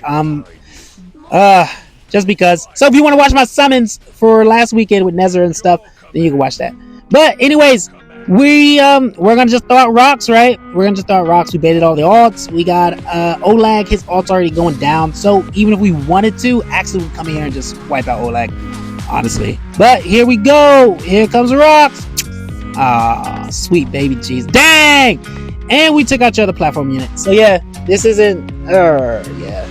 Just because. So if you want to watch my summons for last weekend with Nether and stuff, then you can watch that. But anyways, we're gonna just throw out rocks, right? We're gonna just throw out rocks. We baited all the alts. We got Olag. His alt's already going down. So even if we wanted to, actually we'd come here and just wipe out Olag, honestly. But here we go. Here comes the rocks. Ah, sweet baby cheese. Dang! And we took out your other platform unit. So yeah, this isn't yeah.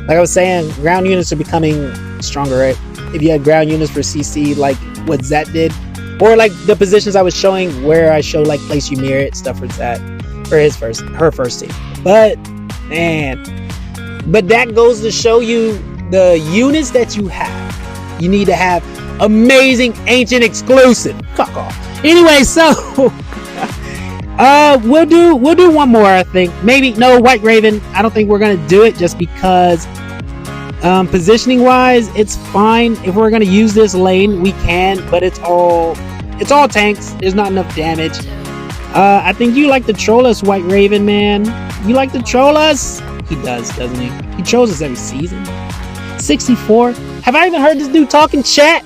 Like I was saying, ground units are becoming stronger, right? If you had ground units for CC, like what Zat did, or like the positions I was showing where I show like place you mirror it, stuff for Zat, for her first team. But man, but that goes to show you the units that you have. You need to have amazing ancient exclusive. Fuck off. Anyway, so we'll do one more, I think. Maybe no White Raven. I don't think we're gonna do it just because positioning wise it's fine. If we're gonna use this lane we can, but it's all tanks. There's not enough damage. I think you like to troll us, White Raven, man. You like to troll us? He does, doesn't he? He trolls us every season. 64. Have I even heard this dude talk in chat?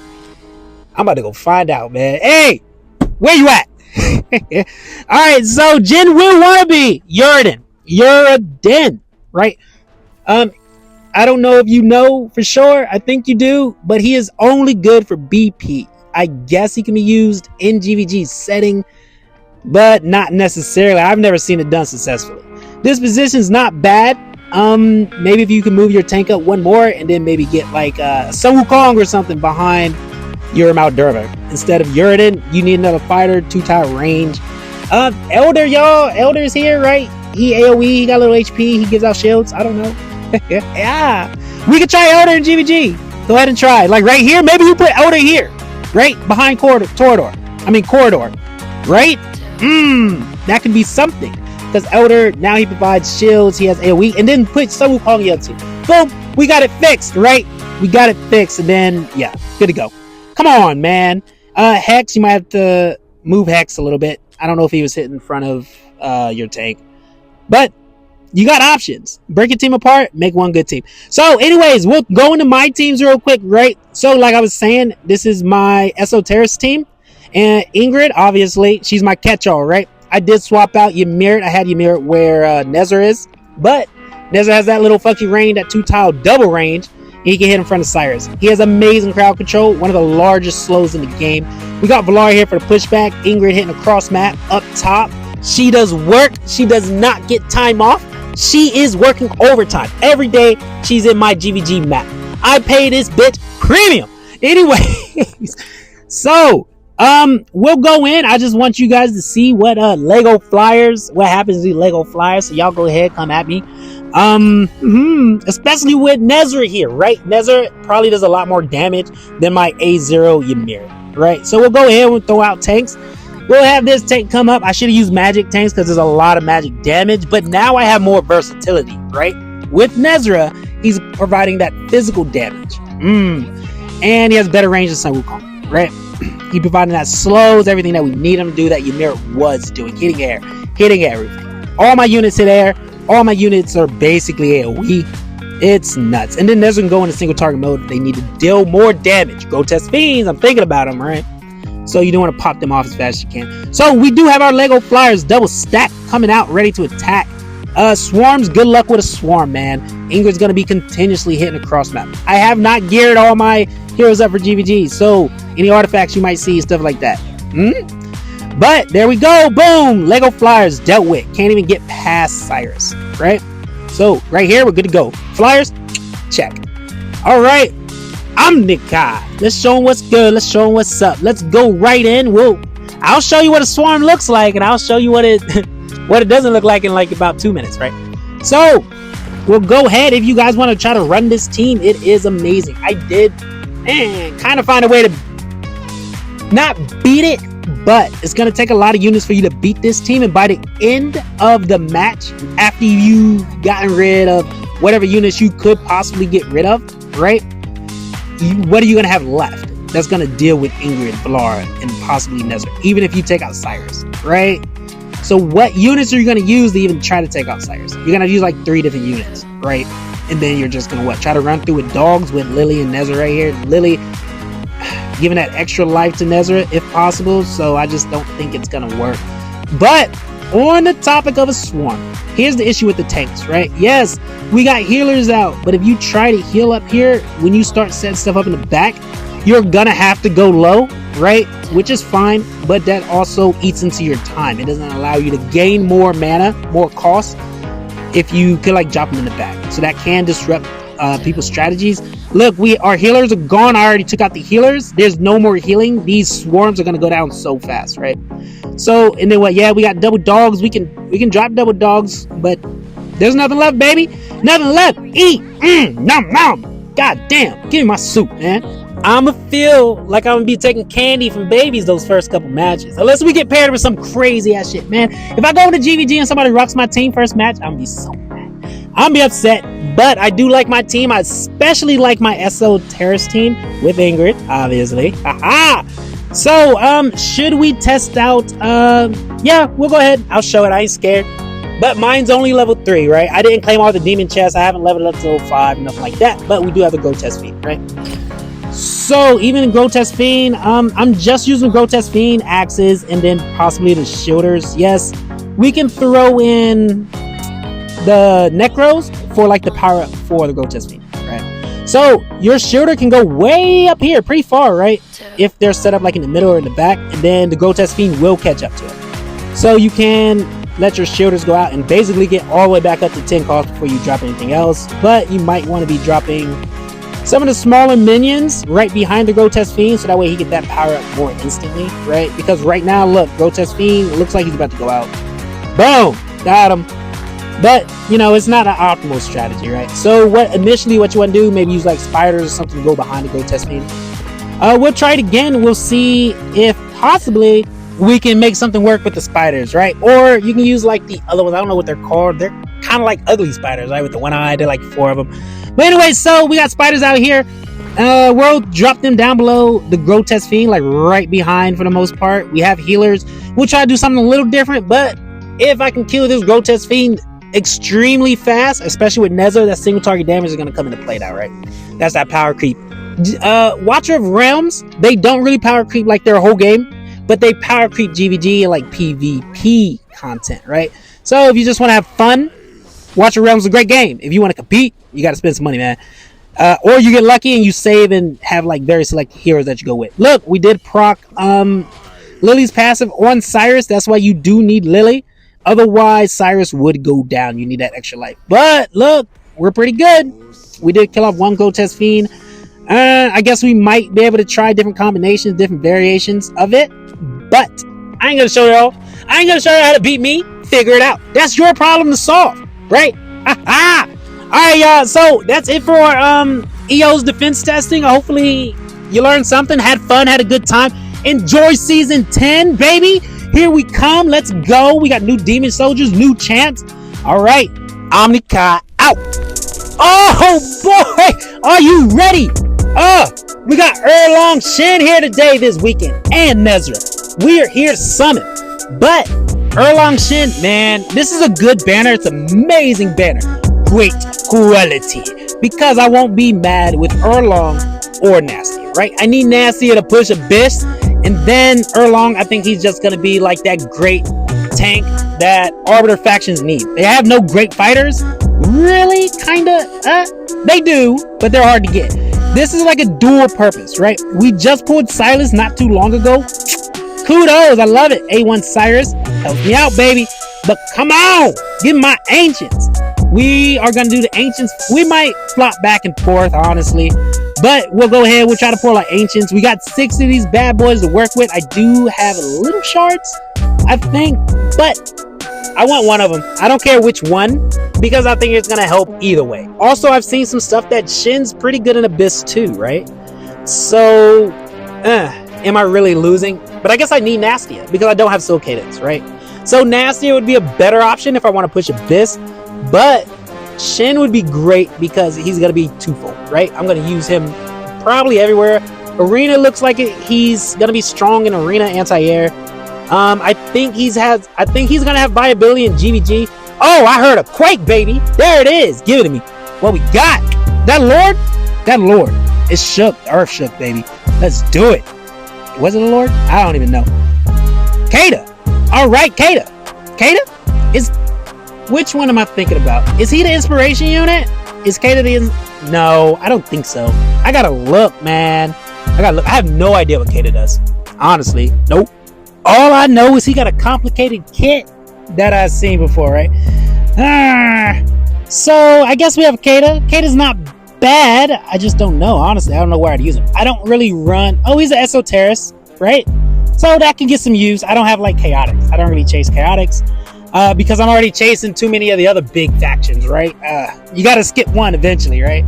I'm about to go find out, man. Hey, where you at? Alright, so Jin will wannabe Uridan, right? I don't know if you know for sure. I think you do, but he is only good for BP. I guess he can be used in GvG's setting, but not necessarily. I've never seen it done successfully. This position's not bad. Maybe if you can move your tank up one more and then maybe get like Sun Wukong or something behind your Maldurva. Instead of Uridan, you need another fighter, 2-tower range. Elder, y'all. Elder's here, right? He AoE, he got a little HP, he gives out shields. I don't know. Yeah. We could try Elder in GvG. Go ahead and try. Like right here, maybe you put Elder here. Right? Behind corridor. Right? That could be something. Because Elder, now he provides shields, he has AoE, and then put Sun Wukong Yeltsin. Boom! We got it fixed, right? We got it fixed, and then, yeah, good to go. Come on, man. Hex, you might have to move Hex a little bit. I don't know if he was hit in front of your tank. But you got options. Break your team apart, make one good team. So, anyways, we'll go into my teams real quick, right? So, like I was saying, this is my Esoterrorist team. And Ingrid, obviously, she's my catch-all, right? I did swap out Ymir. I had Ymir where Nezzer is, but Nezzer has that little funky range, that 2-tile double range. He can hit in front of Cyrus. He has amazing crowd control, one of the largest slows in the game. We got Valar here for the pushback. Ingrid hitting a cross map up top. She does work. She does not get time off. She is working overtime. Every day, she's in my GvG map. I pay this bitch premium. Anyways, so, we'll go in. I just want you guys to see what, Lego Flyers, what happens to these Lego Flyers. So y'all go ahead, come at me. Especially with Nezzer here, right? Nezzer probably does a lot more damage than my A0 Ymir, right? So we'll go ahead and throw out tanks. We'll have this tank come up. I should have used magic tanks because there's a lot of magic damage, but now I have more versatility, right? With Nezra, he's providing that physical damage. And he has better range than Sun Wukong, right? He providing that slows, everything that we need him to do that Ymir was doing, hitting air, hitting everything. All my units hit air. All my units are basically AoE. It's nuts. And then Nezra can go into single target mode if they need to deal more damage. Grotesque Fiends, I'm thinking about them, right? So you don't want to pop them off as fast as you can. So we do have our Lego Flyers double stack coming out, ready to attack. Swarms, good luck with a swarm, man. Ingrid's going to be continuously hitting across map. I have not geared all my heroes up for GvG, so any artifacts you might see, stuff like that. But there we go. Boom. Lego Flyers dealt with. Can't even get past Cyrus, right? So right here, we're good to go. Flyers, check. All right. I'm Nick Kai. Let's show them what's good. Let's show them what's up. Let's go right in. I'll show you what a swarm looks like, and I'll show you what it doesn't look like in like about 2 minutes, right? So we'll go ahead. If you guys want to try to run this team, it is amazing. I did kind of find a way to not beat it, but it's going to take a lot of units for you to beat this team. And by the end of the match, after you've gotten rid of whatever units you could possibly get rid of, right? What are you going to have left that's going to deal with Ingrid, Valar, and possibly Nezzer, even if you take out Cyrus, right? So what units are you going to use to even try to take out Cyrus? You're going to use like 3 different units, right? And then you're just going to try to run through with dogs with Lily and Nezzer right here. Lily giving that extra life to Nezra if possible, so I just don't think it's gonna work. But on the topic of a swarm, here's the issue with the tanks, right? Yes, we got healers out, but if you try to heal up here, when you start setting stuff up in the back, you're gonna have to go low, right? Which is fine, but that also eats into your time. It doesn't allow you to gain more mana, more cost, if you could like drop them in the back. So that can disrupt people's strategies. Look, our healers are gone. I already took out the healers. There's no more healing. These swarms are gonna go down so fast, right? So, and then what? Yeah, we got double dogs. We can drop double dogs, but there's nothing left, baby. Nothing left. Eat. Nom nom. God damn. Give me my soup, man. I'ma feel like I'm gonna be taking candy from babies those first couple matches. Unless we get paired with some crazy ass shit, man. If I go into GvG and somebody rocks my team first match, I'm gonna be so mad. I'm gonna be upset. But I do like my team. I especially like my SO Terrace team with Ingrid, obviously. Haha! So, should we test out? Yeah, we'll go ahead. I'll show it. I ain't scared. But mine's only level 3, right? I didn't claim all the demon chests. I haven't leveled up to 5, nothing like that. But we do have a Grotesque Fiend, right? So, even in Grotesque Fiend, I'm just using Grotesque Fiend, axes, and then possibly the shielders. Yes, we can throw in the Necros for like the power up for the Grotesque Fiend, right? So your shielder can go way up here, pretty far, right? If they're set up like in the middle or in the back, and then the Grotesque Fiend will catch up to it. So you can let your shielders go out and basically get all the way back up to 10 cost before you drop anything else. But you might want to be dropping some of the smaller minions right behind the Grotesque Fiend, so that way he get that power up more instantly, right? Because right now, look, Grotesque Fiend looks like he's about to go out. Boom, got him. But, you know, it's not an optimal strategy, right? So initially what you want to do, maybe use like spiders or something to go behind the Grotesque Fiend. We'll try it again. We'll see if possibly we can make something work with the spiders, right? Or you can use like the other ones. I don't know what they're called. They're kind of like ugly spiders, right? With the one eye. They're like 4 of them. But anyway, so we got spiders out here. We'll drop them down below the Grotesque Fiend, like right behind for the most part. We have healers. We'll try to do something a little different, but if I can kill this Grotesque Fiend extremely fast, especially with Nezza, that single target damage is going to come into play now, right? That's that power creep. Watcher of Realms, they don't really power creep like their whole game, but they power creep GvG and like PvP content, right? So if you just want to have fun, Watcher Realms is a great game. If you want to compete, you got to spend some money, man. Or you get lucky and you save and have like very select heroes that you go with. Look, we did proc Lily's passive on Cyrus. That's why you do need Lily. Otherwise, Cyrus would go down. You need that extra life. But look, we're pretty good. We did kill off one Grotesque Fiend. I guess we might be able to try different combinations, different variations of it. But I ain't going to show y'all. I ain't going to show y'all how to beat me. Figure it out. That's your problem to solve, right? Alright, y'all. So that's it for EO's defense testing. Hopefully you learned something, had fun, had a good time. Enjoy season 10, baby. Here we come. Let's go. We got new demon soldiers, new champs. Alright, Omnikai out. Oh boy, are you ready? We got Erlong Shen here today this weekend and Nezra. We are here to summon. But Erlong Shen, man, this is a good banner. It's an amazing banner. Great quality. Because I won't be mad with Erlong or Nastia, right? I need Nastia to push Abyss. And then Erlong, I think he's just going to be like that great tank that Arbiter factions need. They have no great fighters. Really? Kinda? They do, but they're hard to get. This is like a dual purpose, right? We just pulled Silas not too long ago. Kudos, I love it. A1 Cyrus, help me out, baby. But come on, give me my Ancients. We are going to do the Ancients. We might flop back and forth, honestly. But we'll go ahead. We'll try to pull our Ancients. We got 6 of these bad boys to work with. I do have a little shards, I think. But I want one of them. I don't care which one, because I think it's going to help either way. Also, I've seen some stuff that Shin's pretty good in Abyss too, right? So, am I really losing? But I guess I need Nastia because I don't have Soul Cadence, right? So Nastia would be a better option if I want to push Abyss. But Shin would be great because he's going to be twofold, right? I'm going to use him probably everywhere. Arena looks like he's going to be strong in Arena anti-air. I think he's going to have viability in GvG. Oh, I heard a quake, baby. There it is. Give it to me. What we got? That Lord is shook. Earth shook, baby. Let's do it. Was it a Lord? I don't even know. Kata. All right, Kata. Kata is... Which one am I thinking about? Is he the inspiration unit? Is Kata the... No, I don't think so. I gotta look, man. I have no idea what Kata does. Honestly, nope. All I know is he got a complicated kit that I've seen before, right? So, I guess we have Kata. Kata's not bad. I just don't know, honestly. I don't know where I'd use him. I don't really run... Oh, he's an Esoterist, right? So, that can get some use. I don't have, like, Chaotix. I don't really chase Chaotix. Because I'm already chasing too many of the other big factions, right? You gotta skip one eventually, right?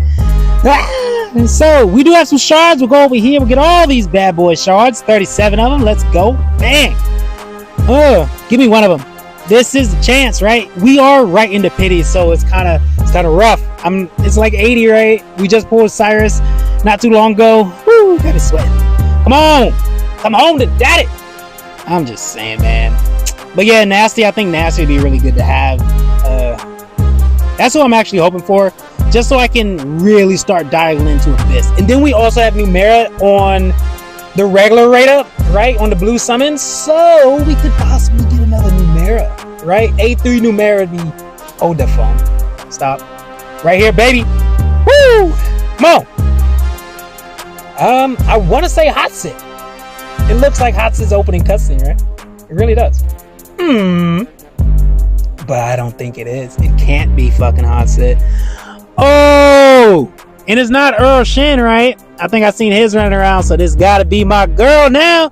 And so, we do have some shards. We'll go over here. We'll get all these bad boy shards. 37 of them. Let's go. Bang! Give me one of them. This is the chance, right? We are right into pity, so it's kind of rough. It's like 80, right? We just pulled Cyrus not too long ago. Woo! Got me sweating. Come on! Come home to daddy! I'm just saying, man. But yeah, Nasty, I think Nasty would be really good to have. That's what I'm actually hoping for. Just so I can really start diving into Abyss. And then we also have Numera on the regular rate up, right? On the blue summons. So we could possibly get another Numera, right? A3 Numera would be... Hold the phone. Stop. Right here, baby. Woo! Come on. I want to say Hotsit. It looks like Hotsit's opening cutscene, right? It really does. But I don't think it is. It can't be fucking Hotsit. Oh! And it's not Earl Shin, right? I think I've seen his running around, so this gotta be my girl now.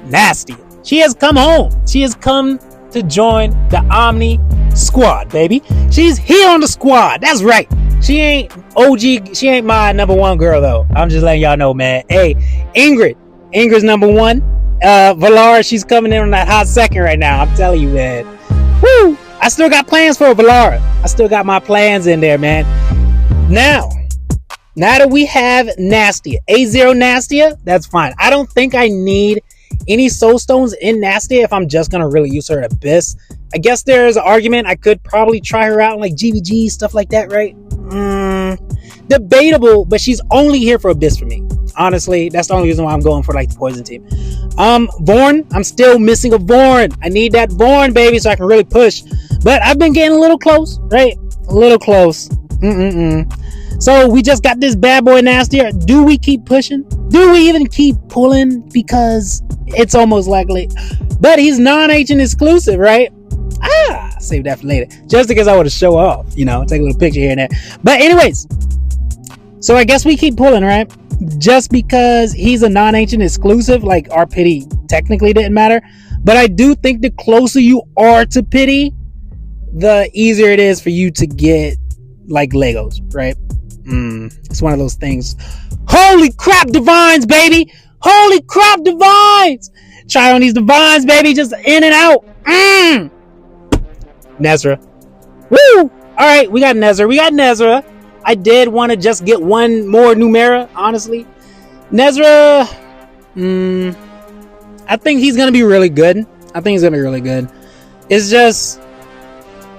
Nasty. She has come home. She has come to join the Omni squad, baby. She's here on the squad. That's right. She ain't OG. She ain't my number one girl, though. I'm just letting y'all know, man. Hey, Ingrid's number one. Valara, she's coming in on that hot second right now. I'm telling you, man. Woo! I still got plans for Valara. I still got my plans in there, man. Now that we have Nastia, A0 Nastia, that's fine. I don't think I need any soul stones in Nastia if I'm just gonna really use her at Abyss. I guess there's an argument I could probably try her out in like GvG, stuff like that, right? Debatable, but she's only here for Abyss for me. Honestly, that's the only reason why I'm going for like the poison team. Vorn, I'm still missing a Vorn. I need that Vorn, baby, so I can really push. But I've been getting a little close, right? A little close. So we just got this bad boy Nastier. Do we keep pushing? Do we even keep pulling? Because it's almost likely. But he's non-ancient exclusive, right? Save that for later. Just because I want to show off, you know, take a little picture here and there. But anyways, so I guess we keep pulling, right? Just because he's a non-ancient exclusive, like our pity technically didn't matter. But I do think the closer you are to pity, the easier it is for you to get like Legos, right? It's one of those things. Holy crap, divines, baby! Holy crap, divines! Try on these divines, baby, just in and out. Nezra. Woo! Alright, we got Nezra. I did want to just get one more Numera, honestly. Nezra, I think he's going to be really good. It's just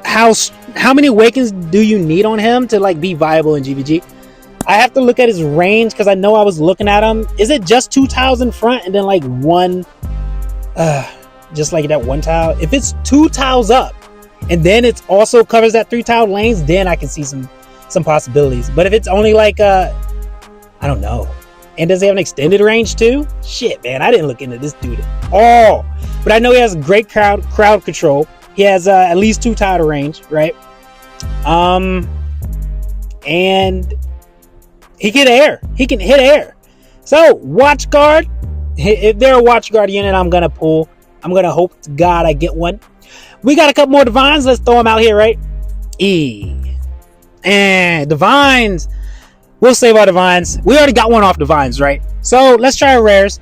how many awakens do you need on him to like be viable in GvG? I have to look at his range because I know I was looking at him. Is it just 2 tiles in front and then like one, just like that one tile? If it's 2 tiles up and then it also covers that 3 tile lanes, then I can see some possibilities. But if it's only like I don't know. And does he have an extended range too? Shit, man, I didn't look into this dude at all. But I know he has great crowd control. He has at least 2 tile range, right? And he can hit air. So watch guard. If they're a watch guard unit, I'm gonna pull. I'm gonna hope to God I get one. We got a couple more divines. Let's throw them out here, right? And divines. We'll save our divines. We already got one off divines, right? So let's try our rares.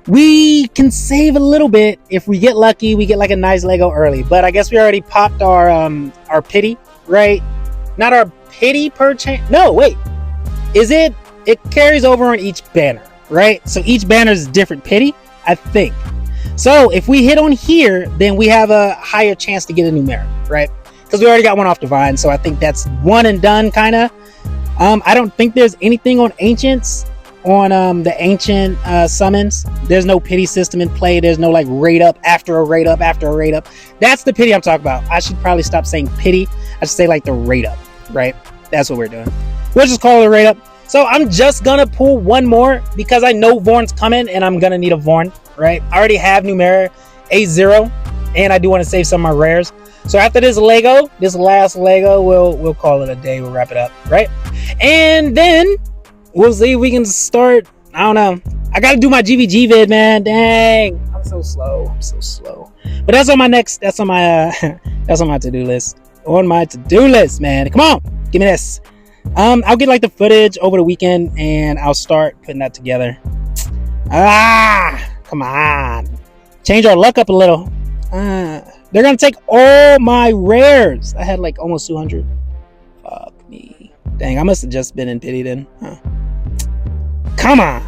We can save a little bit if we get lucky. We get like a nice Lego early. But I guess we already popped our pity, right? Not our pity per chain. No, wait. Is it carries over on each banner, right? So each banner is different pity, I think. So if we hit on here, then we have a higher chance to get a Numera, right? Because we already got one off divine, so I think that's one and done, kind of. I don't think there's anything on ancients, on the ancient summons. There's no pity system in play. There's no like rate up after a rate up after a rate up. That's the pity I'm talking about. I should probably stop saying pity. I should say like the rate up, right? That's what we're doing. We'll just call it a rate up. So I'm just gonna pull one more because I know Vorn's coming and I'm gonna need a Vorn, right? I already have Numera A0 and I do want to save some of my rares. So after this last Lego, we'll call it a day. We'll wrap it up, right? And then we'll see if we can start. I don't know. I gotta do my GvG vid, man. Dang, I'm so slow. But that's on my that's on my to-do list. On my to-do list, man. Come on, give me this. I'll get like the footage over the weekend and I'll start putting that together. Come on. Change our luck up a little. They're gonna take all my rares. I had like almost 200. Fuck me. Dang, I must have just been in pity then. Huh. Come on.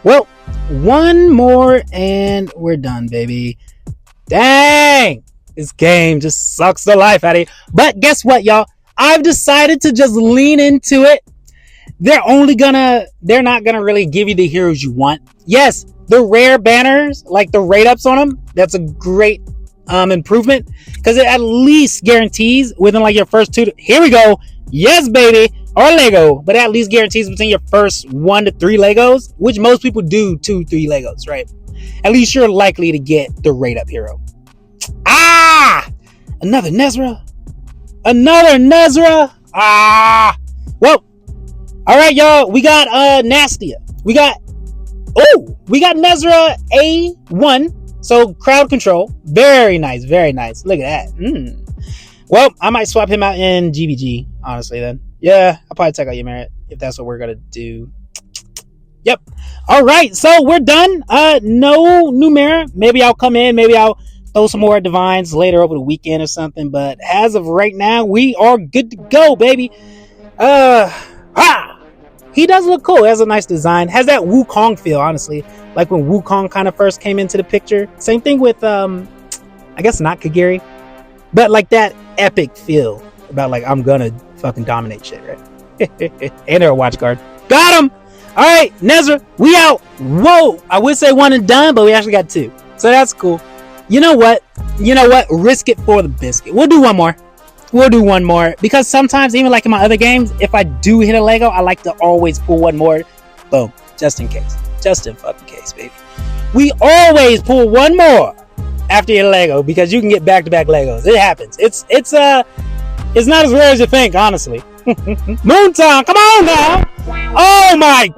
Well, one more and we're done, baby. Dang. This game just sucks the life out of you. But guess what, y'all? I've decided to just lean into it. They're not gonna really give you the heroes you want. Yes, the rare banners, like the rate ups on them, that's a great improvement because it at least guarantees within like your first 2 here we go. Yes, baby, or Lego, but at least guarantees within your first 1 to 3 Legos, which most people do 2, 3 Legos, right? At least you're likely to get the rate up hero. Another Nezra. Well, all right, y'all. We got Nastia. We got Nezra A1. So crowd control. Very nice. Look at that. Well, I might swap him out in GvG, honestly, then. Yeah, I'll probably take out your merit if that's what we're gonna do. Yep. All right, so we're done. No Numera. Maybe I'll come in. Maybe I'll throw some more divines later over the weekend or something. But as of right now, we are good to go, baby. He does look cool. He has a nice design. Has that Wukong feel, honestly. Like when Wukong kind of first came into the picture. Same thing with, I guess not Kagiri. But like that epic feel about like, I'm gonna fucking dominate shit, right? And they're a watch guard. Got him! Alright, Nezra, we out. Whoa! I would say one and done, but we actually got two. So that's cool. You know what? Risk it for the biscuit. We'll do one more. Because sometimes, even like in my other games, if I do hit a Lego, I like to always pull one more. Boom. Just in case. Just in fucking case, baby. We always pull one more after your Lego because you can get back-to-back Legos. It happens. It's not as rare as you think, honestly. Moontown, come on now! Oh my